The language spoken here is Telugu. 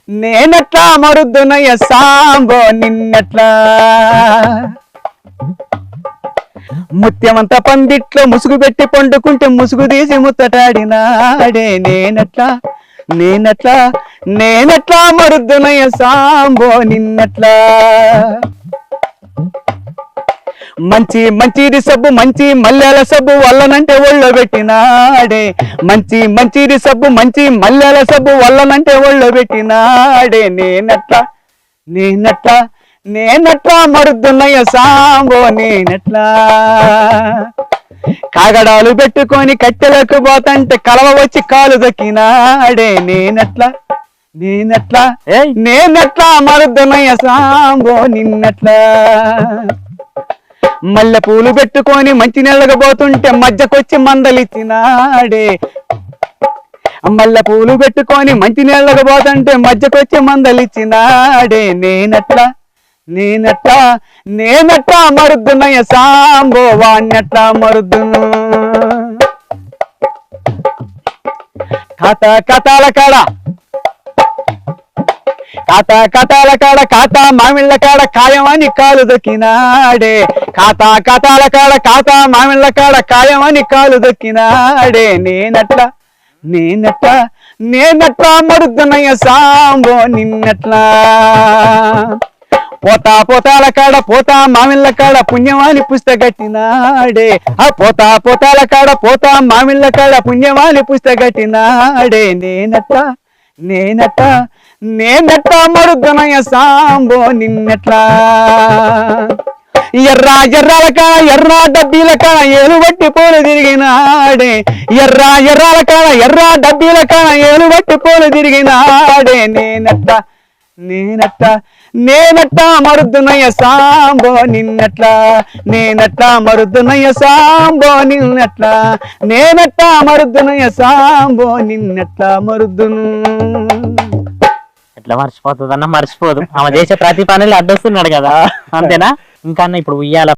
నేనెట్లా మరుద్దునయ్య సాంబో నిన్నెట్లా ముత్యమంత పందిట్లో ముసుగు పెట్టి పండుకుంటే ముసుగు తీసి ముత్తటాడినాడే నేనెట్లా మరుద్దునయ్య సాంబో నిన్నెట్లా మంచిది సబ్బు మంచి మల్లెల సబ్బు వల్లనంటే ఒళ్ళో పెట్టినాడే మంచిది సబ్బు మంచి మల్లెల సబ్బు వల్లనంటే ఒళ్ళో పెట్టినాడే నేనెట్లా మరుద్దున్నయ్య సాంబో నేనెట్లా కాగడాలు పెట్టుకొని కట్టెలకు పోతంటే కలవ వచ్చి కాలు దక్కినాడే నేనెట్లా మరుద్దున్నయ్య సాంబో నిన్నెట్లా మల్లె పూలు పెట్టుకొని మంచి నెలగా పోతుంటే మధ్యకొచ్చి మందలిచ్చినాడే మల్లె పూలు పెట్టుకొని మంచి నెలగా పోతుంటే మధ్యకొచ్చి మందలిచ్చినాడే నేనెట్లా మరుద్దునయ్య సాంబో వాణ్ణెట్లా మరుద్దును కథాల కాడ కాతా మామిళ్ళ కాడ ఖాయమని కాలు దొక్కినాడే కథాల కాడ కాతా మామిళ్ళ కాడ ఖాయమని కాలు దొక్కినాడే నేనెట్లా మరుద్దునయ్య సాంబో నిన్నెట్లా పోతాల కాడ పోతా మామిళ్ళ కాడ పుణ్యమాని పుస్తకట్టినాడే పోతాల కాడ పోతా మామిళ్ళ కాడ పుణ్యమాని పుస్తకట్టినాడే నేనెట్లా మరుద్దునయ్య సాంబో నిన్నెట్లా ఎర్రాల కాడ ఎర్ర డబ్బీల కాడ ఏలు బట్టి పోలు తిరిగినాడే ఎర్రాల కాడ ఎర్ర డబ్బీల కాడ ఏలు బట్టి పోలు తిరిగినాడే నేనెట్లా మరుద్దునయ్య సాంబో నిన్నెట్లా నేనెట్లా మరుద్దునయ్య సాంబో నిన్నెట్లా నేనెట్లా మరుద్దునయ్య సాంబో నిన్నెట్లా మరుద్దును ఎట్లా మర్చిపోతుందన్నా మర్చిపోదు ఆమె చేసే ప్రతి పనులు అడ్డొస్తున్నాడు కదా అంతేనా ఇంకా ఇప్పుడు ఉయ్యాల